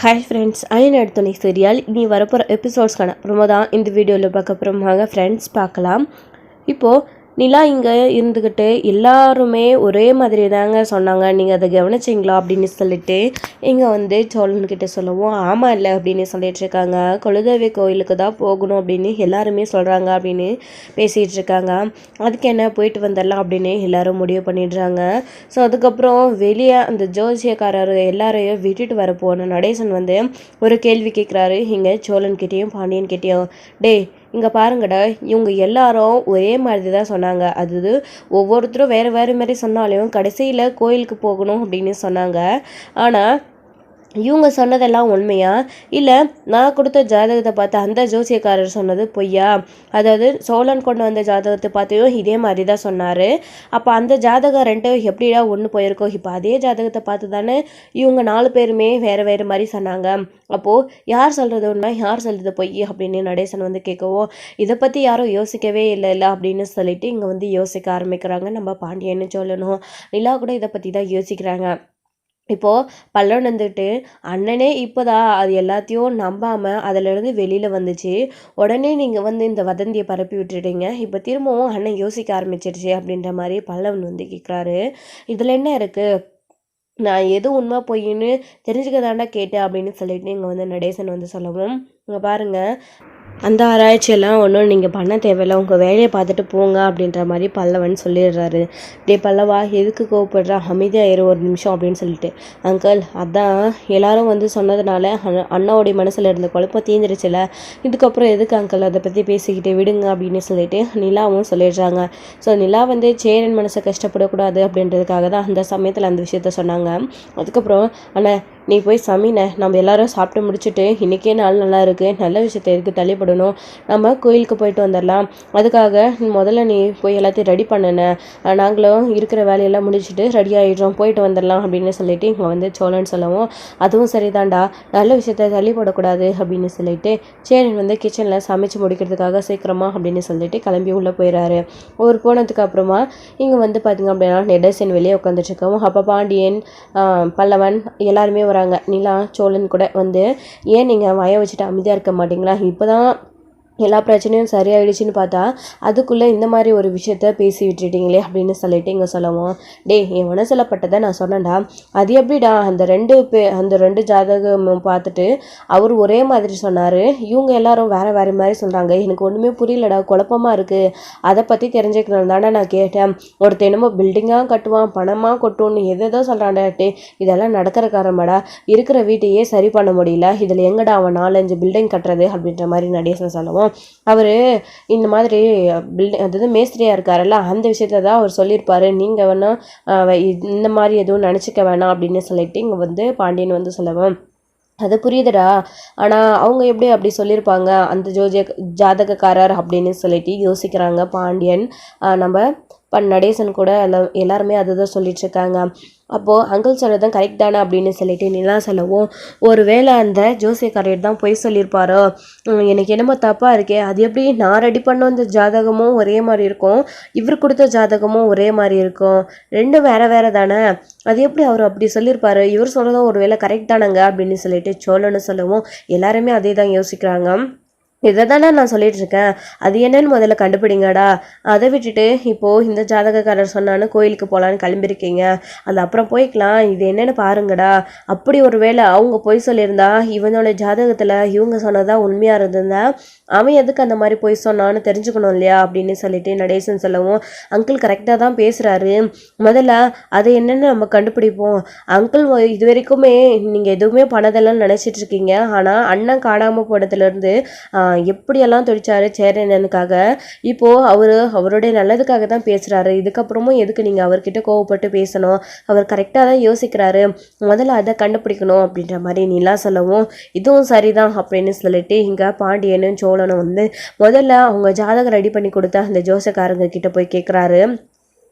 Hi friends, ஐயன் எடுத்தோனி serial இனி வரப்போகிற எபிசோட்ஸ்க்கான அப்புறமா தான் இந்த வீடியோவில் பார்க்க அப்புறமாக ஃப்ரெண்ட்ஸ் பார்க்கலாம். இப்போது நிலா இங்கே இருந்துக்கிட்டு எல்லாருமே ஒரே மாதிரி தாங்க சொன்னாங்க, நீங்கள் அதை கவனிச்சிங்களா அப்படின்னு சொல்லிட்டு இங்கே வந்து சோழன்கிட்ட சொல்லவும், ஆமாம் இல்லை அப்படின்னு சொல்லிட்டு இருக்காங்க. குலதெய்வ கோயிலுக்கு தான் போகணும் அப்படின்னு எல்லாருமே சொல்கிறாங்க அப்படின்னு பேசிகிட்டு இருக்காங்க. அதுக்கு என்ன போயிட்டு வந்துடலாம் அப்படின்னு எல்லாரும் முடிவு பண்ணிடுறாங்க. ஸோ அதுக்கப்புறம் வெளியே அந்த ஜோசியக்காரர் எல்லாரையும் விட்டுட்டு வர போன நடேசன் வந்து ஒரு கேள்வி கேட்குறாரு இங்கே சோழன்கிட்டேயும் பாண்டியன்கிட்டேயும். டே இங்கே பாருங்கடா, இவங்க எல்லாரும் ஒரே மாதிரி தான் சொன்னாங்க. அது ஒவ்வொருத்தரும் வேறு வேறு மாதிரி சொன்னாலும் கடைசியில் கோயிலுக்கு போகணும் அப்படின்னு சொன்னாங்க. ஆனால் இவங்க சொன்னதெல்லாம் உண்மையா இல்லை நான் கொடுத்த ஜாதகத்தை பார்த்து அந்த ஜோசியக்காரர் சொன்னது பொய்யா? அதாவது சோழன் கொண்டு வந்த ஜாதகத்தை பார்த்தையும் இதே மாதிரி தான் சொன்னார். அப்போ அந்த ஜாதகம் ரெண்டும் எப்படிடா ஒன்று போயிருக்கோம்? இப்போ அதே ஜாதகத்தை பார்த்து தானே இவங்க 4 பேருமே வேறு வேறு மாதிரி சொன்னாங்க. அப்போது யார் சொல்கிறது உண்மை, யார் சொல்கிறது பொய் அப்படின்னு நடேசன் வந்து கேட்கவும், இதை பற்றி யாரும் யோசிக்கவே இல்லை அப்படின்னு சொல்லிட்டு இங்கே வந்து யோசிக்க ஆரம்பிக்கிறாங்க. நம்ம பாண்டியன்னு சொல்லணும், நிலா கூட இதை பற்றி தான் யோசிக்கிறாங்க. இப்போது பல்லவன் வந்துட்டு அண்ணனே இப்போதான் அது எல்லாத்தையும் நம்பாமல் அதிலிருந்து வெளியில் வந்துச்சு, உடனே நீங்கள் வந்து இந்த வதந்தியை பரப்பி விட்டுட்டீங்க, இப்போ திரும்பவும் அண்ணன் யோசிக்க ஆரம்பிச்சிருச்சு அப்படின்ற மாதிரி பல்லவன் வந்து கேட்குறாரு. இதில் என்ன இருக்குது, நான் எது உண்மை பொய்ன்னு தெரிஞ்சுக்க தாண்டா கேட்டேன் அப்படின்னு சொல்லிட்டு இங்கே வந்து நடேசன் வந்து சொல்லவும், இங்கே பாருங்கள் அந்த ஆராய்ச்சியெல்லாம் ஒன்றும் நீங்கள் பண்ண தேவையில்லை, உங்கள் வேலையை பார்த்துட்டு போங்க அப்படின்ற மாதிரி பல்லவன் சொல்லிடுறாரு. டே பல்லவா, எதுக்கு கோவப்படுறா, அமைதியாக இரு ஒரு நிமிஷம் அப்படின்னு சொல்லிட்டு. அங்கிள் அதான் எல்லாரும் வந்து சொன்னதுனால அண்ணாவுடைய மனசில் இருந்த குழப்பம் தீந்துருச்சுல, இதுக்கப்புறம் எதுக்கு அங்கிள் அதை பற்றி பேசிக்கிட்டு விடுங்க அப்படின்னு சொல்லிட்டு நிலாவும் சொல்லிடுறாங்க. ஸோ நிலா வந்து சேரன் மனசை கஷ்டப்படக்கூடாது அப்படின்றதுக்காக தான் அந்த சமயத்தில் அந்த விஷயத்த சொன்னாங்க. அதுக்கப்புறம் அண்ணா நீ போய் சமீன, நம்ம எல்லாரும் சாப்பிட்டு முடிச்சுட்டு இன்றைக்கே நாள் நல்லா இருக்குது, நல்ல விஷயத்தை எதுக்கு தள்ளிப்படணும், நம்ம கோயிலுக்கு போயிட்டு வந்துடலாம், அதுக்காக முதல்ல நீ போய் எல்லாத்தையும் ரெடி பண்ணுன, நாங்களும் இருக்கிற வேலையெல்லாம் முடிச்சுட்டு ரெடி ஆகிடுறோம், போயிட்டு வந்துடலாம் அப்படின்னு சொல்லிட்டு இங்கே வந்து சோழன் சொல்லவும், அதுவும் சரிதான்டா, நல்ல விஷயத்தை தள்ளிப்படக்கூடாது அப்படின்னு சொல்லிட்டு சேரன் வந்து கிச்சனில் சமைச்சு முடிக்கிறதுக்காக சீக்கிரமா அப்படின்னு சொல்லிட்டு கிளம்பி உள்ளே போயிடறாரு. ஒரு போனதுக்கு அப்புறமா இங்கே வந்து பார்த்திங்க அப்படின்னா நடேசன் வெளியே உட்காந்துட்ருக்கவும், அப்போ பாண்டியன் பல்லவன் எல்லாருமே வராங்க. நிலா சோழன் கூட வந்து, ஏன் நீங்கள் வய வச்சுட்டு அமைதியாக இருக்க மாட்டிங்களா, இப்போ தான் எல்லா பிரச்சனையும் சரியாயிடுச்சுன்னு பார்த்தா அதுக்குள்ளே இந்த மாதிரி ஒரு விஷயத்த பேசி விட்டுட்டீங்களே அப்படின்னு சொல்லிட்டு இங்கே சொல்லவும், டே என் மனசில் பட்டதை நான் சொன்னேன்டா, அது எப்படிடா அந்த ரெண்டு ஜாதகமும் பார்த்துட்டு அவர் ஒரே மாதிரி சொன்னார், இவங்க எல்லாரும் வேறு மாதிரி சொல்கிறாங்க, எனக்கு ஒன்றுமே புரியலடா, குழப்பமாக இருக்குது, அதை பற்றி தெரிஞ்சுக்கணும் தானே நான் கேட்டேன், ஒருத்தர் என்னமோ பில்டிங்காக கட்டுவான் பணமாக கொட்டும்னு எதோ சொல்கிறான்டா, டே இதெல்லாம் நடக்கிற காரணமாடா, இருக்கிற வீட்டையே சரி பண்ண முடியல, இதில் எங்கடா அவன் 4-5 பில்டிங் கட்டுறது அப்படின்ற மாதிரி நடேசன் சொல்லவும், அவர் இந்த மாதிரி பில்டிங் அதாவது மேஸ்திரியாக இருக்காருல்ல அந்த விஷயத்த தான் அவர் சொல்லியிருப்பாரு, நீங்கள் வேணால் இந்த மாதிரி எதுவும் நினச்சிக்க வேணாம் அப்படின்னு சொல்லிட்டு இங்கே வந்து பாண்டியன் வந்து சொல்லவும், அது புரியுதுடா, ஆனால் அவங்க எப்படி அப்படி சொல்லியிருப்பாங்க அந்த ஜாதகக்காரர் அப்படின்னு சொல்லிட்டு யோசிக்கிறாங்க பாண்டியன். நம்ம நடேசன் கூட எல்லாருமே அதுதான் சொல்லிட்டுருக்காங்க. அப்போது அங்கிள் சொல்கிறது கரெக்ட் தானே அப்படின்னு சொல்லிட்டு நிலா சொல்லவும், ஒரு வேளை அந்த ஜோசியக்காரர் தான் பொய் சொல்லியிருப்பாரோ, எனக்கு என்னமோ தப்பாக இருக்கே, அது எப்படி நான் ரெடி பண்ண அந்த ஜாதகமும் ஒரே மாதிரி இருக்கும், இவர் கொடுத்த ஜாதகமும் ஒரே மாதிரி இருக்கும், ரெண்டும் வேறு தானே, அது எப்படி அவர் அப்படி சொல்லியிருப்பாரு, இவர் சொல்கிறதும் ஒரு வேளை கரெக்ட் தானங்க அப்படின்னு சொல்லிட்டு சோழன்னு சொல்லவும் எல்லாருமே அதே தான் யோசிக்கிறாங்க. இதை தானே நான் சொல்லிட்டு இருக்கேன், அது என்னன்னு முதல்ல கண்டுபிடிங்கடா, அதை விட்டுட்டு இப்போது இந்த ஜாதகக்காரர் சொன்னான்னு கோயிலுக்கு போகலான்னு கிளம்பியிருக்கீங்க, அது அப்புறம் போய்க்கலாம், இது என்னென்னு பாருங்கடா, அப்படி ஒரு வேளை அவங்க பொய் சொல்லியிருந்தா இவனோட ஜாதகத்தில் இவங்க சொன்னதா உண்மையாக இருந்திருந்தா அவன் எதுக்கு அந்த மாதிரி பொய் சொன்னான்னு தெரிஞ்சுக்கணும் இல்லையா அப்படின்னு சொல்லிட்டு நடேசன் சொல்லவும், அங்கிள் கரெக்டாக தான் பேசுகிறாரு, முதல்ல அதை என்னென்னு நம்ம கண்டுபிடிப்போம், அங்கிள் இது வரைக்குமே நீங்கள் எதுவுமே பண்ணதெல்லாம் நினச்சிட்டு இருக்கீங்க, ஆனால் அண்ணன் காணாமல் போனதுலேருந்து எப்படியெல்லாம் துடிச்சாரு சேரனுக்காக, இப்போது அவருடைய நல்லதுக்காக தான் பேசுகிறாரு, இதுக்கப்புறமும் எதுக்கு நீங்கள் அவர்கிட்ட கோவப்பட்டு பேசணும், அவர் கரெக்டாக தான் யோசிக்கிறாரு, முதல்ல அதை கண்டுபிடிக்கணும் அப்படின்ற மாதிரி நிலா சொல்லவும், இதுவும் சரிதான் அப்படின்னு சொல்லிட்டு இங்கே பாண்டியனும் சோழனும் வந்து முதல்ல அவங்க ஜாதகம் ரெடி பண்ணி கொடுத்தா அந்த ஜோசக்காரங்க கிட்ட போய் கேட்குறாரு.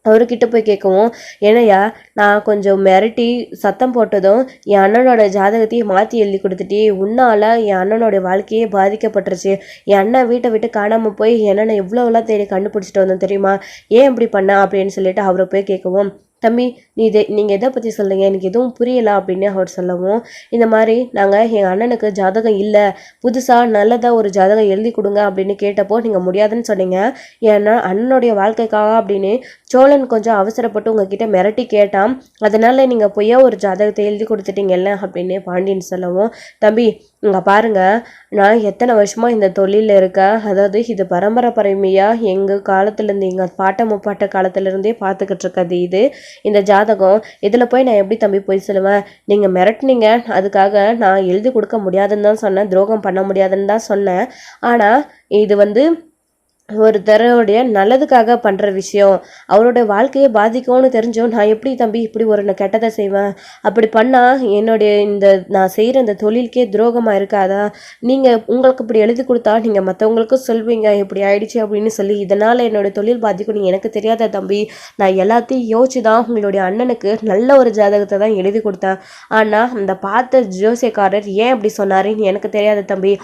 அவர்கிட்ட போய் கேட்கவும், ஏனையா நான் கொஞ்சம் மிரட்டி சத்தம் போட்டதும் என் அண்ணனோட ஜாதகத்தையும் மாற்றி எழுதி கொடுத்துட்டு உன்னால் என் அண்ணனோட வாழ்க்கையே பாதிக்கப்பட்டுருச்சு, என் அண்ணன் வீட்டை விட்டு காணாமல் போய் என்னென்ன எவ்வளோலாம் தேடி கண்டுபிடிச்சிட்டு வந்தோம் தெரியுமா, ஏன் இப்படி பண்ண அப்படின்னு சொல்லிட்டு அவரை போய் கேட்கவும், தம்பி நீங்கள் எதை பற்றி சொல்லுங்க, எனக்கு எதுவும் புரியல அப்படின்னு அவர் சொல்லவும், இந்த மாதிரி நாங்கள் எங்கள் அண்ணனுக்கு ஜாதகம் இல்லை, புதுசாக நல்லதாக ஒரு ஜாதகம் எழுதி கொடுங்க அப்படின்னு கேட்டப்போ நீங்கள் முடியாதுன்னு சொன்னீங்க. ஏன்னா அண்ணனுடைய வாழ்க்கைக்காக அப்படின்னு சோழன் கொஞ்சம் அவசரப்பட்டு உங்ககிட்ட மிரட்டி கேட்டான், அதனால நீங்கள் பொய்யா ஒரு ஜாதகத்தை எழுதி கொடுத்துட்டீங்கல்ல அப்படின்னு பாண்டியன் சொல்லவும், தம்பி இங்கே பாருங்க, நான் எத்தனை வருஷமாக இந்த தொழிலில் இருக்கேன், அதாவது இது பரம்பரையாக எங்கள் காலத்துலேருந்து எங்கள் பாட்ட முப்பாட்ட காலத்துலேருந்தே பார்த்துக்கிட்டு இருக்கிறது இது. இந்த ஜாதகம் இதில் போய் நான் எப்படி தம்பி போய் சொல்லுவேன், நீங்கள் மிரட்டினீங்க, அதுக்காக நான் எழுதி கொடுக்க முடியாதுன்னு தான் சொன்னேன், துரோகம் பண்ண முடியாதுன்னு தான் சொன்னேன். ஆனால் இது ஒருத்தருடைய நல்லதுக்காக பண்ணுற விஷயம், அவருடைய வாழ்க்கையை பாதிக்கும்னு தெரிஞ்சோம், நான் எப்படி தம்பி இப்படி ஒரு கெட்டதை செய்வேன், அப்படி பண்ணால் என்னுடைய நான் செய்கிற இந்த தொழிலுக்கே துரோகமாக இருக்காதா, நீங்கள் உங்களுக்கு இப்படி எழுதி கொடுத்தா நீங்கள் மற்றவங்களுக்கும் சொல்வீங்க இப்படி ஆயிடுச்சு அப்படின்னு சொல்லி, இதனால் என்னுடைய தொழில் பாதிக்கும், நீங்கள் எனக்கு தெரியாத தம்பி, நான் எல்லாத்தையும் யோசிச்சு தான் உங்களுடைய அண்ணனுக்கு நல்ல ஒரு ஜாதகத்தை தான் எழுதி கொடுத்தேன், ஆனால் அந்த பார்த்த ஜோசியக்காரர் ஏன் அப்படி சொன்னாருன்னு எனக்கு தெரியாத தம்பி,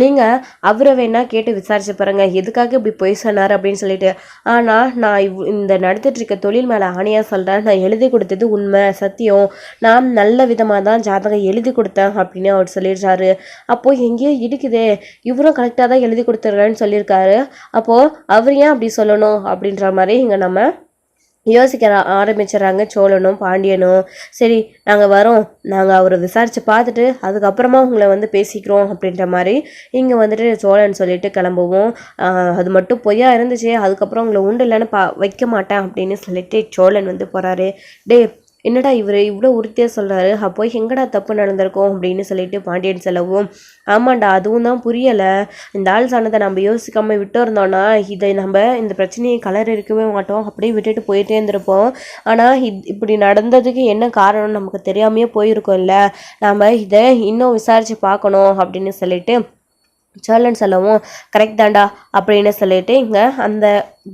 நீங்கள் அவரை வேணா கேட்டு விசாரிச்சு பாருங்க, எதுக்காக இப்படி பொய் சொன்னார் அப்படின்னு சொல்லிட்டு. ஆனால் நான் இந்த நடத்திட்டு இருக்க தொழில் மேலே ஆணையாக சொல்கிறேன், நான் எழுதி கொடுத்தது உண்மை சத்தியம், நான் நல்ல விதமாக தான் ஜாதகம் எழுதி கொடுத்தேன் அப்படின்னு அவர் சொல்லிடுறாரு. அப்போது எங்கேயோ இடிக்குதே, இவரும் கரெக்டாக தான் எழுதி கொடுத்துட்றேன்னு சொல்லியிருக்காரு, அப்போது அவர் ஏன் அப்படி சொல்லணும் அப்படின்ற மாதிரி இங்கே நம்ம யோசிக்க ஆரம்பிச்சிடறாங்க சோழனும் பாண்டியனும். சரி நாங்கள் வரோம், நாங்கள் அவரை விசாரித்து பார்த்துட்டு அதுக்கப்புறமா உங்களை பேசிக்கிறோம் அப்படின்ற மாதிரி இங்கே சோழன் சொல்லிட்டு கிளம்புவோம். அது மட்டும் பொய்யா இருந்துச்சு, அதுக்கப்புறம் உங்களை உண்டு இல்லைன்னு வைக்க மாட்டேன் அப்படின்னு சொல்லிட்டு சோழன் போகிறாரு. என்னடா இவர் இவ்வளோ உறுதியாக சொல்கிறாரு, அப்போ எங்கடா தப்பு நடந்திருக்கோம் அப்படின்னு சொல்லிட்டு பாண்டியன் சொல்லவும், ஆமாண்டா அதுவும் தான் புரியலை, இந்த ஆள் சொன்னதை நம்ம யோசிக்காமல் விட்டு இருந்தோன்னா இதை நம்ம இந்த பிரச்சனையை கலர் இருக்கவே மாட்டோம், அப்படியே விட்டுட்டு போயிட்டே இருந்திருப்போம். ஆனால் இப்படி நடந்ததுக்கு என்ன காரணம்னு நமக்கு தெரியாமையே போயிருக்கோம்ல, நம்ம இதை இன்னும் விசாரித்து பார்க்கணும் அப்படின்னு சொல்லிட்டு சோழன் சொல்லவும், கரெக்ட் தாண்டா அப்படின்னு சொல்லிட்டு இங்கே அந்த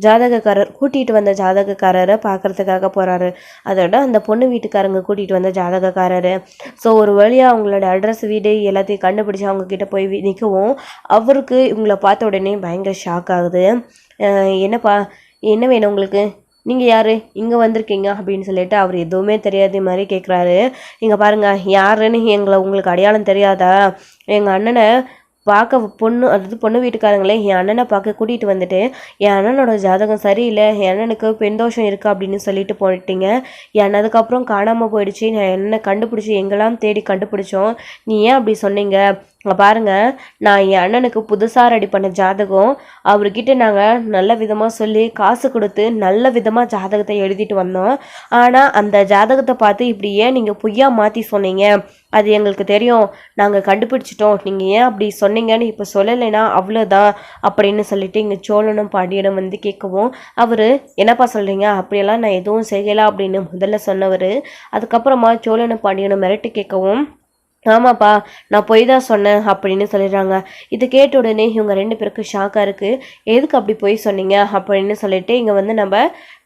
ஜாதகக்காரர் கூட்டிகிட்டு வந்த ஜாதகக்காரரை பார்க்குறதுக்காக போகிறாரு. அதோட அந்த பொண்ணு வீட்டுக்காரங்க கூட்டிகிட்டு வந்த ஜாதகக்காரர். ஸோ ஒரு வழியாக அவங்களோட அட்ரஸ் வீடு எல்லாத்தையும் கண்டுபிடிச்சி அவங்கக்கிட்ட போய் நிற்கவும், அவருக்கு இவங்களை பார்த்த உடனே பயங்கர ஷாக் ஆகுது. என்னப்பா என்ன வேணும் உங்களுக்கு, நீங்கள் யார் இங்கே வந்திருக்கீங்க அப்படின்னு சொல்லிட்டு அவர் எதுவுமே தெரியாத மாதிரி கேட்குறாரு. இங்கே பாருங்கள் யாருன்னு உங்களுக்கு அடையாளம் தெரியாதா, எங்கள் அண்ணனை பார்க்க பொண்ணு வீட்டுக்காரங்களே என் அண்ணனை பார்க்க கூட்டிகிட்டு வந்துட்டு என் அண்ணனோட ஜாதகம் சரியில்லை, என் அண்ணனுக்கு பெண் தோஷம் இருக்குது அப்படின்னு சொல்லிட்டு போயிட்டீங்க, என் அதுக்கப்புறம் காணாமல் போயிடுச்சு, நான் என்ன கண்டுபிடிச்சி எங்கெல்லாம் தேடி கண்டுபிடிச்சோம், நீ ஏன் அப்படி சொன்னீங்க, பாருங்கள் நான் என் அண்ணனுக்கு புதுசாக ரெடி பண்ண ஜாதகம், அவர்கிட்ட நாங்கள் நல்ல விதமாக சொல்லி காசு கொடுத்து நல்ல விதமாக ஜாதகத்தை எழுதிட்டு வந்தோம், ஆனால் அந்த ஜாதகத்தை பார்த்து இப்படி ஏன் நீங்கள் பொய்யா மாற்றி சொன்னீங்க, அது எங்களுக்கு தெரியும், நாங்கள் கண்டுபிடிச்சிட்டோம், நீங்கள் ஏன் அப்படி சொன்னீங்கன்னு இப்போ சொல்லலைன்னா அவ்வளோதான் அப்படின்னு சொல்லிட்டு இங்கே சோழனும் பாண்டியனும் கேட்கவும், அவர் என்னப்பா சொல்கிறீங்க, அப்படியெல்லாம் நான் எதுவும் செய்யலாம் அப்படின்னு முதல்ல சொன்னவர், அதுக்கப்புறமா சோழனும் பாண்டியனும் மிரட்டி கேட்கவும், ஆமாப்பா நான் பொய் தான் சொன்னேன் அப்படின்னு சொல்லிடுறாங்க. இது கேட்ட உடனே இவங்க 2 பேருக்கு ஷாக்காக இருக்குது, எதுக்கு அப்படி பொய் சொன்னீங்க அப்படின்னு சொல்லிட்டு இங்கே நம்ம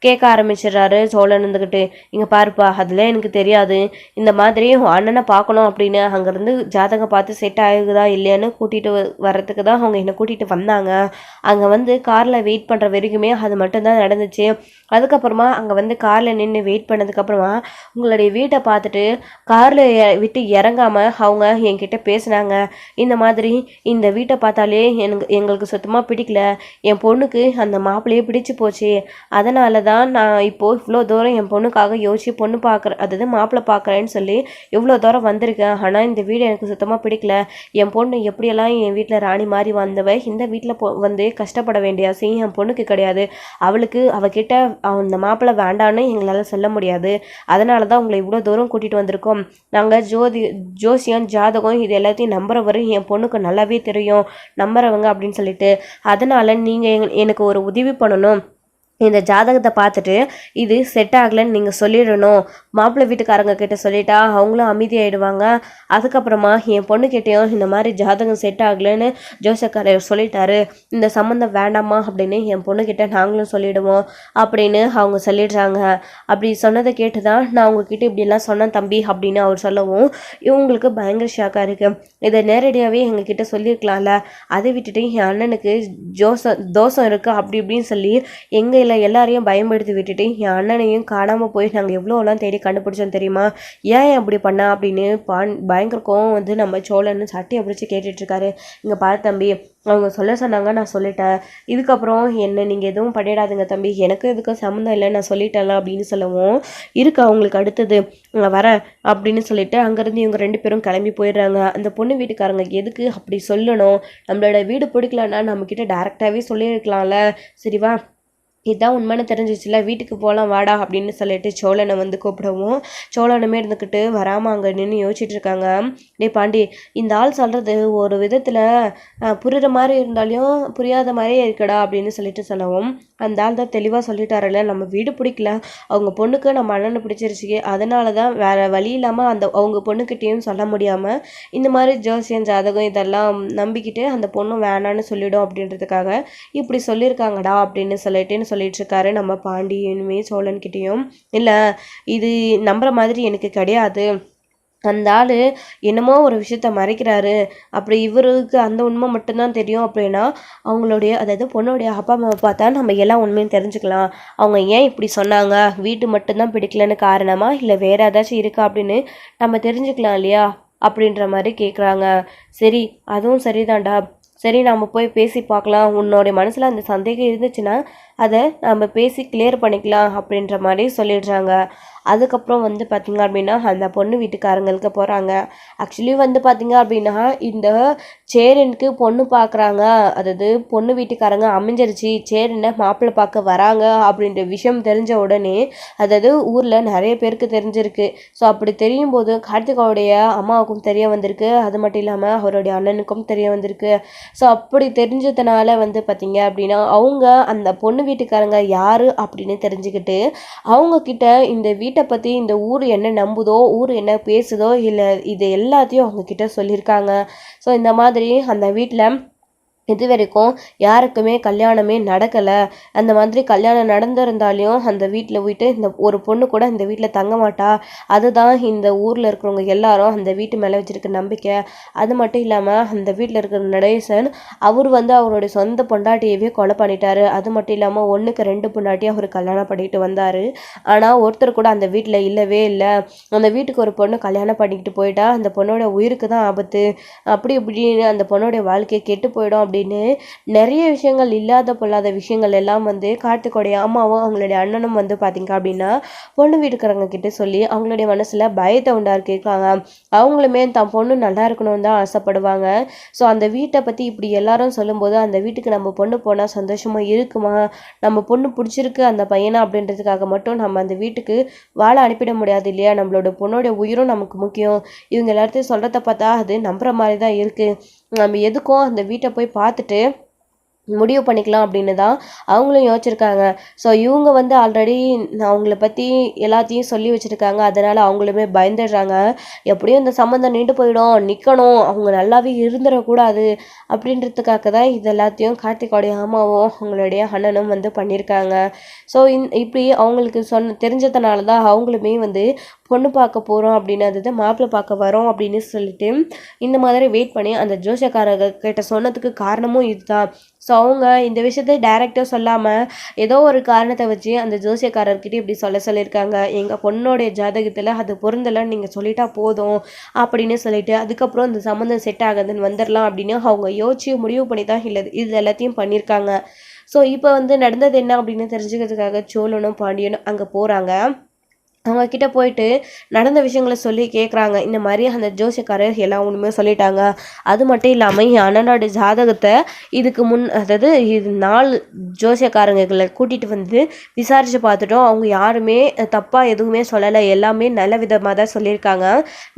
கேட்க ஆரம்பிச்சிடுறாரு சோழன் இருந்துக்கிட்டு. இங்கே பாருப்பா அதில் எனக்கு தெரியாது, இந்த மாதிரி அண்ணனை பார்க்கணும் அப்படின்னு அங்கேருந்து ஜாதகம் பார்த்து செட் ஆகுதா இல்லையான்னு கூட்டிகிட்டு வர்றதுக்கு தான் அவங்க என்னை கூட்டிகிட்டு வந்தாங்க, அங்கே காரில் வெயிட் பண்ணுற வரைக்குமே அது மட்டும்தான் நடந்துச்சு, அதுக்கப்புறமா அங்கே காரில் நின்று வெயிட் பண்ணதுக்கப்புறமா உங்களுடைய வீட்டை பார்த்துட்டு காரில் விட்டு இறங்காமல் அவங்க என்கிட்ட பேசினாங்க, இந்த மாதிரி இந்த வீட்டை பார்த்தாலே எங்களுக்கு சுத்தமாக பிடிக்கல, என் பொண்ணுக்கு அந்த மாப்பிள்ளையே பிடிச்சி போச்சு, அதனால தான் நான் இப்போது இவ்வளோ தூரம் என் பொண்ணுக்காக யோசிச்சு பொண்ணு பார்க்குறேன், அதாவது மாப்பிள்ளை பார்க்குறேன்னு சொல்லி இவ்வளோ தூரம் வந்திருக்கேன், ஆனால் இந்த வீடு எனக்கு சுத்தமாக பிடிக்கல, என் பொண்ணு எப்படியெல்லாம் என் வீட்டில் ராணி மாதிரி வந்தவ இந்த வீட்டில் கஷ்டப்பட வேண்டிய அவசியம் என் பொண்ணுக்கு கிடையாது, அவகிட்ட அந்த மாப்பிள்ளை வேண்டான்னு எங்களால் சொல்ல முடியாது, அதனால தான் உங்களை இவ்வளோ தூரம் கூட்டிகிட்டு வந்திருக்கோம், நாங்கள் ஜோசியம் ஜாதகம் இது எல்லாத்தையும் நம்புறவரு என் பொண்ணுக்கு நல்லாவே தெரியும், நம்புறவங்க அப்படின்னு சொல்லிட்டு, அதனால் நீங்கள் எனக்கு ஒரு உதவி பண்ணணும், இந்த ஜாதகத்தை பார்த்துட்டு இது செட் ஆகலைன்னு நீங்கள் சொல்லிடணும், மாப்பிள்ளை வீட்டுக்காரங்க கிட்ட சொல்லிட்டா அவங்களும் அமைதியாகிடுவாங்க, அதுக்கப்புறமா என் பொண்ணுக்கிட்டேயும் இந்த மாதிரி ஜாதகம் செட் ஆகலைன்னு ஜோசக்காரர் சொல்லிட்டாரு, இந்த சம்மந்தம் வேண்டாமா அப்படின்னு என் பொண்ணுக்கிட்ட நாங்களும் சொல்லிவிடுவோம் அப்படின்னு அவங்க சொல்லிடுறாங்க. அப்படி சொன்னதை கேட்டு தான் நான் உங்ககிட்ட இப்படிலாம் சொன்னேன் தம்பி அப்படின்னு அவர் சொல்லவும் இவங்களுக்கு பயங்கர ஷாக்காக இருக்குது. இதை நேரடியாகவே எங்ககிட்ட சொல்லியிருக்கலாம்ல, அதை விட்டுட்டு என் அண்ணனுக்கு தோஷம் இருக்குது அப்படி இப்படின்னு சொல்லி எங்கள் எங்களை எல்லாரையும் பயன்படுத்தி விட்டுட்டு என் அண்ணனையும் காணாமல் போய் நாங்கள் எவ்வளோலாம் தேடி கண்டுபிடிச்சோம் தெரியுமா, ஏன் அப்படி பண்ணா அப்படின்னு பயங்கர கோவம் வந்து நம்ம சோழன்னு சட்டையை பிடிச்சி கேட்டுட்ருக்காரு. இங்கே பாரு தம்பி, அவங்க சொல்ல சொன்னாங்க, நான் சொல்லிட்டேன். இதுக்கப்புறம் என்ன நீங்கள் எதுவும் பண்ணிடாதுங்க தம்பி, எனக்கு எதுக்கும் சம்மந்தம் இல்லை, நான் சொல்லிட்டேன்ல அப்படின்னு சொல்லவும், இருக்கு அவங்களுக்கு அடுத்தது வரேன் அப்படின்னு சொல்லிட்டு அங்கேருந்து இவங்க 2 பேரும் கிளம்பி போயிடுறாங்க. அந்த பொண்ணு வீட்டுக்காரங்க எதுக்கு அப்படி சொல்லணும், நம்மளோட வீடு பிடிக்கலன்னா நம்மக்கிட்ட டேரெக்டாகவே சொல்லியிருக்கலாம்ல, சரிவா இதுதான் உண்மைன்னு தெரிஞ்சிச்சுல, வீட்டுக்கு போகலாம் வாடா அப்படின்னு சொல்லிட்டு சோழனை வந்து கூப்பிடவும், சோழனுமே இருந்துக்கிட்டு வராமல் அங்கே நின்று யோசிச்சுட்டு இருக்காங்க. டே பாண்டி, இந்த ஆள் சொல்கிறது ஒரு விதத்தில் புரிகிற மாதிரி இருந்தாலும் புரியாத மாதிரியே இருக்கடா அப்படின்னு சொல்லிட்டு சொல்லவும், அந்த ஆள் தான் தெளிவாக சொல்லிட்டாரல, நம்ம வீடு பிடிக்கல, அவங்க பொண்ணுக்கு நம்ம அண்ணனை பிடிச்சிருச்சு, அதனால தான் வேறு வழி இல்லாமல் அவங்க பொண்ணுக்கிட்டேயும் சொல்ல முடியாமல் இந்த மாதிரி ஜோசியம் ஜாதகம் இதெல்லாம் நம்பிக்கிட்டு அந்த பொண்ணு வேணான்னு சொல்லிடும் அப்படின்றதுக்காக இப்படி சொல்லியிருக்காங்கடா அப்படின்னு சொல்லிட்டு சொல்லிட்டு இருக்காரு நம்ம பாண்டியனுமே சோழன்கிட்டையும். இல்லை இது நம்புற மாதிரி எனக்கு கிடையாது, அந்த ஆள் என்னமோ ஒரு விஷயத்த மறைக்கிறாரு, அப்படி இவருக்கு அந்த உண்மை மட்டும்தான் தெரியும் அப்படின்னா அவங்களுடைய அதாவது பொண்ணுடைய அப்பா அம்மாவை பார்த்தா நம்ம எல்லாம் உண்மையும் தெரிஞ்சுக்கலாம். அவங்க ஏன் இப்படி சொன்னாங்க, வீட்டு மட்டும்தான் பிடிக்கலன்னு காரணமா இல்லை வேற ஏதாச்சும் இருக்கா அப்படின்னு நம்ம தெரிஞ்சுக்கலாம் இல்லையா அப்படின்ற மாதிரி கேட்குறாங்க. சரி அதுவும் சரிதான்டா, சரி நம்ம போய் பேசி பார்க்கலாம், உன்னோடைய மனசில் அந்த சந்தேகம் இருந்துச்சுன்னா அதை நம்ம பேசி கிளியர் பண்ணிக்கலாம் அப்படின்ற மாதிரி சொல்லிடுறாங்க. அதுக்கப்புறம் வந்து பார்த்திங்க அப்படின்னா அந்த பொண்ணு வீட்டுக்காரங்களுக்கு போகிறாங்க. ஆக்சுவலி வந்து பார்த்திங்க அப்படின்னா இந்த சேரனுக்கு பொண்ணு பார்க்குறாங்க, அதாவது பொண்ணு வீட்டுக்காரங்க அமைஞ்சிருச்சு, சேரனை மாப்பிள்ளை பார்க்க வராங்க அப்படின்ற விஷயம் தெரிஞ்ச உடனே அதாவது ஊரில் நிறைய பேருக்கு தெரிஞ்சிருக்கு. ஸோ அப்படி தெரியும் போது கார்த்திகாவுடைய அம்மாவுக்கும் தெரிய வந்திருக்கு, அது மட்டும் இல்லாமல் அவருடைய அண்ணனுக்கும் தெரிய வந்திருக்கு. ஸோ அப்படி தெரிஞ்சதுனால வந்து பார்த்திங்க அப்படின்னா அவங்க அந்த பொண்ணு வீட்டுக்காரங்க யார் அப்படின்னு தெரிஞ்சுக்கிட்டு அவங்கக்கிட்ட இந்த வீட்டை பற்றி இந்த ஊர் என்ன நம்புதோ, ஊர் என்ன பேசுதோ இல்லை இது எல்லாத்தையும் அவங்கக்கிட்ட சொல்லியிருக்காங்க. ஸோ இந்த மாதிரி அந்த வீட்டில் இது வரைக்கும் யாருக்குமே கல்யாணமே நடக்கலை, அந்த மாதிரி கல்யாணம் நடந்திருந்தாலையும் அந்த வீட்டில் போயிட்டு இந்த ஒரு பொண்ணு கூட இந்த வீட்டில் தங்க மாட்டா, அதுதான் இந்த ஊரில் இருக்கிறவங்க எல்லாரும் அந்த வீட்டு மேலே வச்சுருக்க நம்பிக்கை. அது மட்டும் இல்லாமல் அந்த வீட்டில் இருக்கிற நடேசன் அவர் வந்து அவருடைய சொந்த பொண்டாட்டியவே கொலை பண்ணிட்டாரு. அது மட்டும் இல்லாமல் 1க்கு 2 பொண்டாட்டி அவர் கல்யாணம் பண்ணிட்டு வந்தார். ஆனால் ஒருத்தர் கூட அந்த வீட்டில் இல்லவே இல்லை. அந்த வீட்டுக்கு ஒரு பொண்ணு கல்யாணம் பண்ணிக்கிட்டு போயிட்டா அந்த பொண்ணோட உயிருக்கு தான் ஆபத்து, அப்படி இப்படின்னு அந்த பொண்ணோடைய வாழ்க்கையை கெட்டு போயிடும் அப்படின்னு நிறைய விஷயங்கள், இல்லாத பொல்லாத விஷயங்கள் எல்லாம் வந்து கார்த்திகோடைய அம்மாவும் அவங்களுடைய அண்ணனும் வந்து பார்த்தீங்க அப்படின்னா பொண்ணு வீட்டுக்காரங்க கிட்ட சொல்லி அவங்களுடைய மனசில் பயத்தை உண்டாக்கியிருக்காங்க. அவங்களுமே தன் பொண்ணு நல்லா இருக்கணும்னு தான் ஆசைப்படுவாங்க. ஸோ அந்த வீட்டை பற்றி இப்படி எல்லாரும் சொல்லும்போது அந்த வீட்டுக்கு நம்ம பொண்ணு போனால் சந்தோஷமாக இருக்குமா, நம்ம பொண்ணு பிடிச்சிருக்கு அந்த பையனை அப்படின்றதுக்காக மட்டும் நம்ம அந்த வீட்டுக்கு வாழ அனுப்பிட முடியாது இல்லையா, நம்மளோட பொண்ணோட உயிரும் நமக்கு முக்கியம். இவங்க எல்லாத்தையும் சொல்கிறத பார்த்தா அது நம்புற மாதிரி தான் இருக்குது. நம்ம எதுக்கும் அந்த வீட்டை போய் பார்த்துட்டு முடிவு பண்ணிக்கலாம் அப்படின்னு தான் அவங்களும் யோசிச்சிருக்காங்க. ஸோ இவங்க வந்து ஆல்ரெடி அவங்கள பற்றி எல்லாத்தையும் சொல்லி வச்சுருக்காங்க, அதனால் அவங்களுமே பயந்துடுறாங்க. எப்படியும் இந்த சம்மந்தம் நீண்டு போயிடும், நிற்கணும், அவங்க நல்லாவே இருந்துடக்கூடாது அப்படின்றதுக்காக தான் இது எல்லாத்தையும் கார்த்திகோடைய அம்மாவும் அவங்களுடைய அண்ணனும் வந்து பண்ணியிருக்காங்க. ஸோ இப்படி அவங்களுக்கு தெரிஞ்சதுனால தான் அவங்களுமே வந்து பொண்ணு பார்க்க போகிறோம் அப்படின்னு, அதாவது மாப்பிள்ளை பார்க்க வரோம் அப்படின்னு சொல்லிட்டு இந்த மாதிரி வெயிட் பண்ணி அந்த ஜோசியக்காரர்கிட்ட சொன்னதுக்கு காரணமும் இதுதான். ஸோ அவங்க இந்த விஷயத்த டைரெக்டாக சொல்லாமல் ஏதோ ஒரு காரணத்தை வச்சு அந்த ஜோசியக்காரர்கிட்ட இப்படி சொல்லியிருக்காங்க, எங்கள் பொண்ணோடைய ஜாதகத்தில் அது பொருந்தலைன்னு நீங்கள் சொல்லிட்டா போதும் அப்படின்னு சொல்லிட்டு அதுக்கப்புறம் இந்த சம்மந்தம் செட் ஆகுதுன்னு வந்துடலாம் அப்படின்னு அவங்க யோசிச்சு முடிவு பண்ணி தான் இல்லை இது எல்லாத்தையும் பண்ணியிருக்காங்க. ஸோ இப்போ வந்து நடந்தது என்ன அப்படின்னு தெரிஞ்சுக்கிறதுக்காக சோழனும் பாண்டியனும் அங்கே போகிறாங்க. அவங்கக்கிட்ட போயிட்டு நடந்த விஷயங்களை சொல்லி கேட்குறாங்க. இந்த மாதிரி அந்த ஜோசியக்காரர் எல்லாம் ஒன்றுமே சொல்லிட்டாங்க, அது மட்டும் இல்லாமல் என் அண்ணனோட ஜாதகத்தை இதுக்கு அதாவது இது 4 ஜோசியக்காரங்களை கூட்டிகிட்டு வந்து விசாரித்து பார்த்துட்டோம், அவங்க யாருமே தப்பாக எதுவுமே சொல்லலை, எல்லாமே நல்ல விதமாக தான் சொல்லியிருக்காங்க.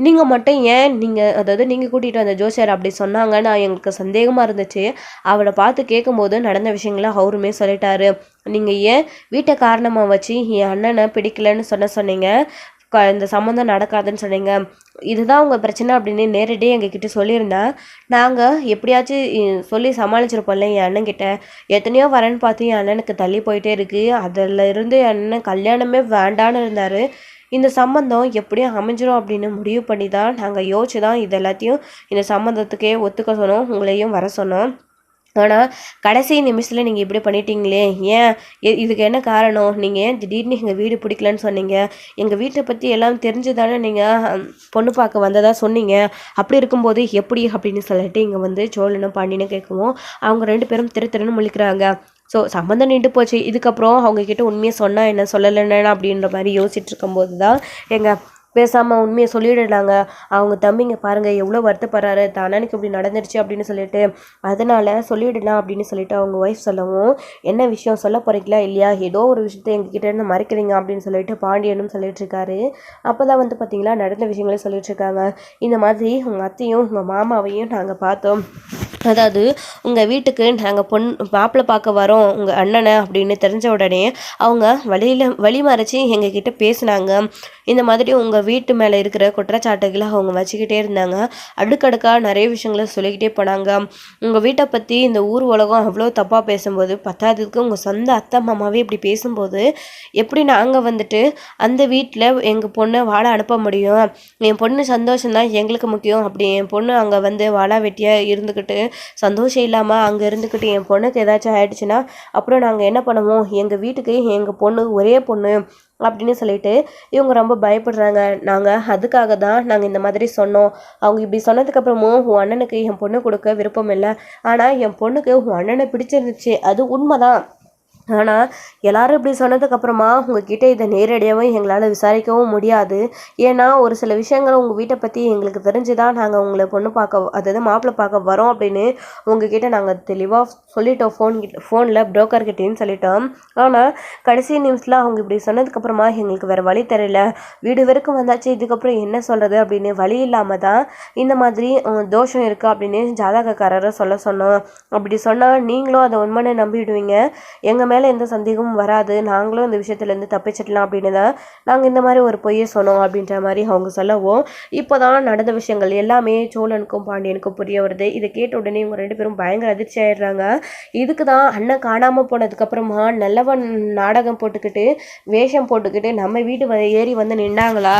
நீங்கள் மட்டும் ஏன் அதாவது நீங்கள் கூட்டிகிட்டு வந்த ஜோசியர் அப்படி சொன்னாங்க, நான் எங்களுக்கு சந்தேகமாக இருந்துச்சு, அவளை பார்த்து கேட்கும்போது நடந்த விஷயங்களை அவருமே சொல்லிட்டாரு. நீங்கள் ஏன் வீட்டை காரணமாக வச்சு என் அண்ணனை பிடிக்கலன்னு சொன்னீங்க, இந்த சம்மந்தம் நடக்காதுன்னு சொன்னீங்க, இதுதான் உங்கள் பிரச்சனை அப்படின்னு நேரடியாக எங்ககிட்ட சொல்லியிருந்தேன், நாங்கள் எப்படியாச்சும் சொல்லி சமாளிச்சிருப்போம்ல என் அண்ணன்கிட்ட. எத்தனையோ வரேன்னு பார்த்து என் அண்ணனுக்கு தள்ளி போயிட்டே இருக்குது, அதில் இருந்து என் அண்ணன் கல்யாணமே வேண்டான்னு இருந்தார், இந்த சம்மந்தம் எப்படியும் அமைஞ்சிரும் அப்படின்னு முடிவு பண்ணி தான் நாங்கள் யோசிச்சு தான் இது எல்லாத்தையும் இந்த சம்மந்தத்துக்கே ஒத்துக்க சொன்னோம், உங்களையும் வர சொன்னோம். ஆனால் கடைசி நிமிஷத்தில் நீங்கள் இப்படி பண்ணிட்டீங்களே, ஏன் இதுக்கு என்ன காரணம்? நீங்கள் ஏன் திடீர்னு எங்கள் வீடு பிடிக்கலன்னு சொன்னீங்க? எங்கள் வீட்டை பற்றி எல்லாம் தெரிஞ்சு தானே நீங்கள் பொண்ணு பார்க்க வந்ததாக சொன்னீங்க. அப்படி இருக்கும்போது எப்படி அப்படின்னு சொல்லிட்டு இங்கே வந்து சோழனும் பாண்டியனும் கேட்கவும் அவங்க 2 பேரும் திரு முழிக்கிறாங்க. ஸோ சம்மந்தம் நின்று போச்சு. இதுக்கப்புறம் அவங்கக்கிட்ட உண்மையை சொன்னால் என்ன, சொல்லலைன்னா அப்படின்ற மாதிரி யோசிச்சுட்டு இருக்கும்போது தான் எங்கள் பேசாமல் உண்மையை சொல்லிடலாங்க. அவங்க தம்பிங்க பாருங்கள் எவ்வளோ வருத்தப்படுறாரு, தான் அண்ணனுக்கு இப்படி நடந்துருச்சு அப்படின்னு சொல்லிட்டு, அதனால் சொல்லிடலாம் அப்படின்னு சொல்லிட்டு அவங்க ஒய்ஃப் சொல்லவும், என்ன விஷயம் சொல்ல போகிறீங்களா இல்லையா, ஏதோ ஒரு விஷயத்தை எங்ககிட்ட இருந்து மறைக்கிறீங்க அப்படின்னு சொல்லிட்டு பாண்டியனும் சொல்லிட்டு இருக்காரு. அப்போ தான் வந்து பார்த்திங்களா நடந்த விஷயங்களே சொல்லிட்டு இருக்காங்க. இந்த மாதிரி உங்கள் அத்தையும் உங்கள் மாமாவையும் நாங்கள் பார்த்தோம். அதாவது உங்கள் வீட்டுக்கு நாங்கள் மாப்பிள்ளை பார்க்க வரோம் உங்கள் அண்ணனை அப்படின்னு தெரிஞ்ச உடனே அவங்க வழி மறைச்சி எங்ககிட்ட பேசினாங்க. இந்த மாதிரி உங்கள் வீட்டு மேலே இருக்கிற குற்றச்சாட்டுகளை அவங்க வச்சுக்கிட்டே இருந்தாங்க. அடுக்கடுக்காக நிறைய விஷயங்களை சொல்லிக்கிட்டே போனாங்க. உங்கள் வீட்டை பற்றி இந்த ஊர் உலகம் அவ்வளோ தப்பாக பேசும்போது, பத்தாததுக்கு உங்கள் சொந்த அத்தை மாமாவே இப்படி பேசும்போது எப்படி நாங்கள் வந்துட்டு அந்த வீட்டில் எங்கள் பொண்ணை வாழ அனுப்ப முடியும்? என் பொண்ணு சந்தோஷம்தான் எங்களுக்கு முக்கியம். அப்படி என் பொண்ணு அங்கே வந்து வாழா வெட்டியாக இருந்துக்கிட்டு சந்தோஷம் இல்லாமல் அங்கே இருந்துக்கிட்டு என் பொண்ணுக்கு ஏதாச்சும் ஆயிடுச்சுன்னா அப்புறம் நாங்கள் என்ன பண்ணுவோம்? எங்கள் வீட்டுக்கு எங்கள் பொண்ணு ஒரே பொண்ணு அப்படின்னு சொல்லிட்டு இவங்க ரொம்ப பயப்படுறாங்க. நாங்கள் அதுக்காக தான் நாங்கள் இந்த மாதிரி சொன்னோம். அவங்க இப்படி சொன்னதுக்கப்புறமும் உன் அண்ணனுக்கு என் பொண்ணு கொடுக்க விருப்பம் இல்லை, ஆனால் என் பொண்ணுக்கு உன் அண்ணனை பிடிச்சிருந்துச்சு, அது உண்மைதான். ஆனால் எல்லாரும் இப்படி சொன்னதுக்கப்புறமா உங்ககிட்ட இதை நேரடியாகவும் எங்களால் விசாரிக்கவும் முடியாது. ஏன்னா ஒரு சில விஷயங்கள் உங்கள் வீட்டை பற்றி எங்களுக்கு தெரிஞ்சு தான் நாங்கள் உங்களை பொண்ணு பார்க்க, அதாவது மாப்பிள்ளை பார்க்க வரோம் அப்படின்னு உங்ககிட்ட நாங்கள் தெளிவாக சொல்லிட்டோம். ஃபோனில் புரோக்கர்கிட்டேன்னு சொல்லிட்டோம். ஆனால் கடைசி நிமிஷத்தில் அவங்க இப்படி சொன்னதுக்கப்புறமா எங்களுக்கு வேறு வழி தெரியல, வீடு வரைக்கும் வந்தாச்சு, இதுக்கப்புறம் என்ன சொல்கிறது அப்படின்னு வழி இல்லாமல் தான் இந்த மாதிரி தோஷம் இருக்குது அப்படின்னு ஜாதகக்காரரை சொல்ல சொன்னோம். அப்படி சொன்னால் நீங்களும் அதை உண்மையை நம்பிடுவீங்க, எங்கள் மேலே எந்த சந்தேகமும் வராது, நாங்களும் இந்த விஷயத்துலேருந்து தப்பிச்சிடலாம் அப்படின்னு தான் நாங்கள் இந்த மாதிரி ஒரு பொய்யை சொன்னோம் அப்படின்ற மாதிரி அவங்க சொல்லவும், இப்போ தான் நடந்த விஷயங்கள் எல்லாமே சோழனுக்கும் பாண்டியனுக்கும் புரிய வருது. இதை கேட்ட உடனே இவங்க 2 பேரும் பயங்கர அதிர்ச்சி ஆயிடுறாங்க. இதுக்கு தான் அண்ணன் காணாமல் போனதுக்கப்புறமா நல்லவன் நாடகம் போட்டுக்கிட்டு வேஷம் போட்டுக்கிட்டு நம்ம வீட்டு ஏறி வந்து நின்னாங்களா?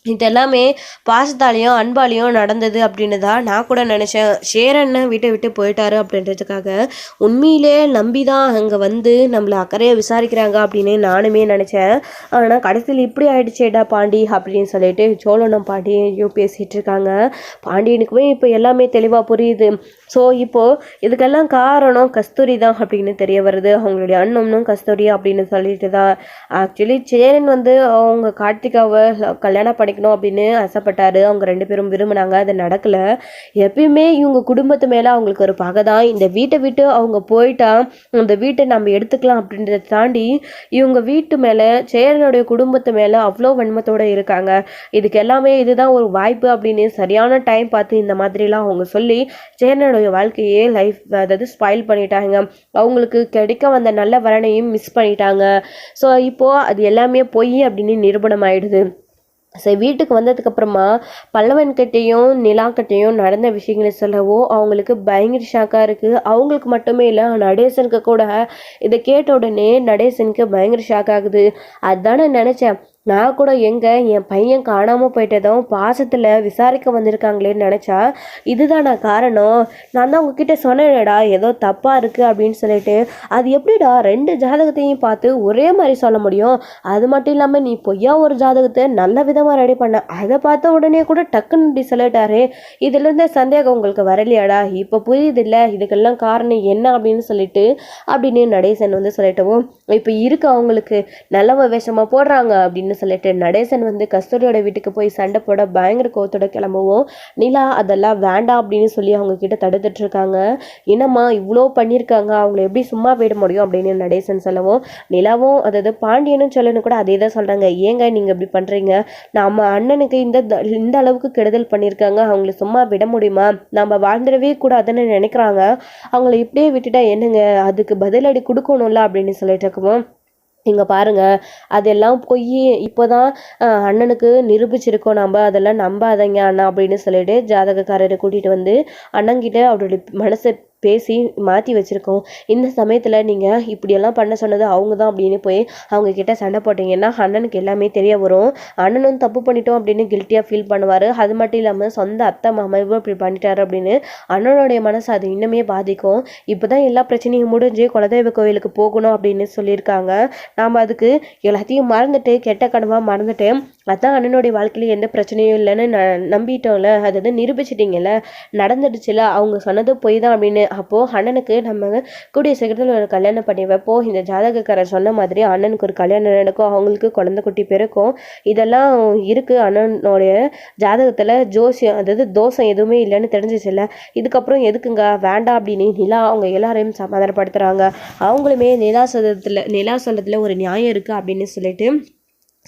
இதெல்லாமே பாசத்தாலையும் அன்பாலையும் நடந்தது அப்படின்னு தான் நான் கூட நினச்சேன். சேரண்ணன் வீட்டை விட்டு போயிட்டாரு அப்படின்றதுக்காக உண்மையிலே நம்பி தான் அங்கே வந்து நம்மளை அக்கறையாக விசாரிக்கிறாங்க அப்படின்னு நானுமே நினச்சேன். ஆனால் கடைசியில் இப்படி ஆயிடுச்சேடா பாண்டி அப்படின்னு சொல்லிட்டு சோழனும் பாண்டியையும் பேசிகிட்டு இருக்காங்க. பாண்டியனுக்குமே இப்போ எல்லாமே தெளிவாக புரியுது. ஸோ இப்போது இதுக்கெல்லாம் காரணம் கஸ்தூரி தான் அப்படின்னு தெரிய வருது. அவங்களுடைய அண்ணனும் கஸ்தூரி அப்படின்னு சொல்லிட்டு தான். ஆக்சுவலி சேரன் வந்து அவங்க கார்த்திகாவை கல்யாணம் பண்ணிக்கணும் அப்படின்னு ஆசைப்பட்டாரு. அவங்க 2 பேரும் விரும்பினாங்க, அது நடக்கலை. எப்பயுமே இவங்க குடும்பத்து மேலே அவங்களுக்கு ஒரு பகை தான். இந்த வீட்டை விட்டு அவங்க போயிட்டா அந்த வீட்டை நம்ம எடுத்துக்கலாம் அப்படின்றத தாண்டி இவங்க வீட்டு மேலே சேரனுடைய குடும்பத்து மேலே அவ்வளோ வன்மத்தோடு இருக்காங்க. இதுக்கு எல்லாமே இதுதான் ஒரு வாய்ப்பு அப்படின்னு சரியான டைம் பார்த்து இந்த மாதிரிலாம் அவங்க சொல்லி சேரனுடைய வாழ்க்கையே அதாவது ஸ்பாயில் பண்ணிட்டாங்க. அவங்களுக்கு கிடைக்க வந்த நல்ல வரனையும் மிஸ் பண்ணிட்டாங்க. ஸோ இப்போது அது எல்லாமே பொய் அப்படின்னு நிரூபணம் ஆயிடுது. சரி, வீட்டுக்கு வந்ததுக்கப்புறமா பல்லவன்கிட்டையும் நிலாக்கிட்டையும் நடந்த விஷயங்களை சொல்லவும் அவங்களுக்கு பயங்கர ஷாக்காக இருக்குது. அவங்களுக்கு மட்டுமே இல்லை, நடேசனுக்கு கூட இதை கேட்ட உடனே நடேசனுக்கு பயங்கர ஷாக் ஆகுது. அதுதானே நினச்சேன், நான் கூட எங்கே என் பையன் காணாமல் போயிட்டதும் பாசத்தில் விசாரிக்க வந்திருக்காங்களேன்னு நினச்சா இதுதானா காரணம்? நான் தான் உங்ககிட்ட சொன்னேனேடா ஏதோ தப்பாக இருக்குது அப்படின்னு சொல்லிட்டு. அது எப்படிடா 2 ஜாதகத்தையும் பார்த்து ஒரே மாதிரி சொல்ல முடியும்? அது மட்டும் இல்லாமல் நீ பொய்யா ஒரு ஜாதகத்தை நல்ல விதமாக ரெடி பண்ண, அதை பார்த்த உடனே கூட டக்குன்னு இப்படி சொல்லிட்டாரு. இதுலேருந்தே சந்தேகம் உங்களுக்கு வரலையாடா? இப்போ புரியுது இல்லை இதுக்கெல்லாம் காரணம் என்ன அப்படின்னு சொல்லிட்டு அப்படின்னு நடேசன் வந்து சொல்லிட்டவும், இப்போ இருக்கு அவங்களுக்கு நல்லவ வேஷமாக போடுறாங்க அப்படின்னு சொல்லிட்டு நடேசன் வந்து கஸ்தூரியோட வீட்டுக்கு போய் சண்டை போட பயங்கர கோவத்தோட கிளம்பவும் நிலா அதெல்லாம் வேண்டாம் அப்படின்னு சொல்லி அவங்க கிட்ட தடுத்துட்டு இருக்காங்க. என்னம்மா இவ்வளோ பண்ணியிருக்காங்க, அவங்கள எப்படி சும்மா விட முடியும் அப்படின்னு நடேசன் சொல்லவும், நிலாவும் அதாவது பாண்டியனும் சொல்லணும் கூட அதே தான் சொல்கிறாங்க. ஏங்க நீங்கள் இப்படி பண்ணுறீங்க? நம்ம அண்ணனுக்கு இந்த அளவுக்கு கெடுதல் பண்ணியிருக்காங்க, அவங்கள சும்மா விட முடியுமா? நம்ம வாழ்ந்துடவே கூடாதுன்னு நினைக்கிறாங்க, அவங்கள இப்படியே விட்டுட்டா என்னங்க, அதுக்கு பதிலடி கொடுக்கணும்ல அப்படின்னு சொல்லிட்டு இருக்கவும், இங்கே பாருங்கள் அதெல்லாம் போய் இப்போ தான் அண்ணனுக்கு நிரூபிச்சிருக்கோம், நம்ம அதெல்லாம் நம்பாதீங்க அண்ணா அப்படின்னு சொல்லிட்டு ஜாதகக்காரரை கூட்டிகிட்டு வந்து அண்ணங்கிட்ட அவருடைய மனசை பேசி மாற்றி வச்சுருக்கோம். இந்த சமயத்தில் நீங்கள் இப்படியெல்லாம் பண்ண சொன்னது அவங்க தான் அப்படின்னு போய் அவங்க கிட்ட சண்டை போட்டிங்கன்னா அண்ணனுக்கு எல்லாமே தெரிய வரும். அண்ணனும் தப்பு பண்ணிட்டோம் அப்படின்னு கில்ட்டியாக ஃபீல் பண்ணுவார். அது மட்டும் இல்லாமல் சொந்த அத்தை மாமாவும் இப்படி பண்ணிட்டாரு அப்படின்னு அண்ணனுடைய மனசு அது இன்னுமே பாதிக்கும். இப்போ தான் எல்லா பிரச்சனையும் முடிஞ்சு குலதெய்வ கோயிலுக்கு போகணும் அப்படின்னு சொல்லியிருக்காங்க. நாம் அதுக்கு எல்லாத்தையும் மறந்துட்டு கெட்ட கனவாக மறந்துட்டு அதான் அண்ணனுடைய வாழ்க்கையில் எந்த பிரச்சனையும் இல்லைன்னு நம்பிட்டோம்ல, அது நிரூபிச்சிட்டிங்கல்ல, நடந்துடுச்சுல, அவங்க சொன்னது பொய் தான் அப்படின்னு. அப்போது அண்ணனுக்கு நம்ம கூடிய சீக்கிரத்தில் ஒரு கல்யாணம் பண்ணி வைப்போம். இந்த ஜாதகக்காரர் சொன்ன மாதிரி அண்ணனுக்கு ஒரு கல்யாணம் நடக்கும், அவங்களுக்கு குழந்தை குட்டி பிறக்கும். இதெல்லாம் இருக்குது அண்ணனுடைய ஜாதகத்தில். ஜோசியம் அதாவது தோஷம் எதுவுமே இல்லைன்னு தெரிஞ்சிச்சுல்ல, இதுக்கப்புறம் எதுக்குங்க வேண்டாம் அப்படின்னு நிலா அவங்க எல்லாரையும் சமாதானப்படுத்துகிறாங்க. அவங்களுமே நிலா சொல்றதுல ஒரு நியாயம் இருக்குது அப்படின்னு சொல்லிட்டு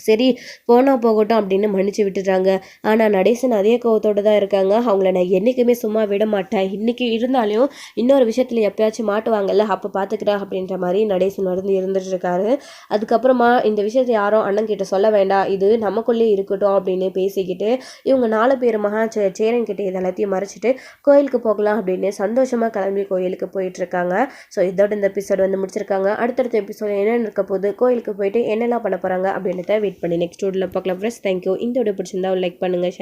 சரி போனால் போகட்டும் அப்படின்னு மன்னிச்சு விட்டுட்டாங்க. ஆனால் நடேசன் அதே கோவத்தோடு தான் இருக்காங்க. அவங்கள நான் என்றைக்குமே சும்மா விட மாட்டேன், இன்றைக்கி இருந்தாலும் இன்னொரு விஷயத்தில் எப்பயாச்சும் மாட்டுவாங்கல்ல அப்போ பார்த்துக்கிறா அப்படின்ற மாதிரி நடேசன் இருந்துட்டு இருக்காரு. அதுக்கப்புறமா இந்த விஷயத்தை யாரும் அண்ணன் கிட்ட சொல்ல வேண்டாம், இது நமக்குள்ளே இருக்கட்டும் அப்படின்னு பேசிக்கிட்டு இவங்க 4 பேர் சேரன் கிட்ட இது எல்லாத்தையும் மறைச்சிட்டு கோயிலுக்கு போகலாம் அப்படின்னு சந்தோஷமாக கிளம்பி கோயிலுக்கு போயிட்டுருக்காங்க. ஸோ இதோட இந்த எபிசோடு முடிச்சிருக்காங்க. அடுத்தடுத்த எபிசோடு என்னென்ன இருக்க போது, கோயிலுக்கு போயிட்டு என்னெல்லாம் பண்ண போகிறாங்க அப்படின்றத வெயிட் பண்ணி நெக்ஸ்ட் வீடியோவில் பார்க்கலாம் ஃப்ரெண்ட்ஸ். தேங்க்யூ. இந்த வீடியோ பிடிச்சிருந்தா லைக் பண்ணுங்கள், ஷேர்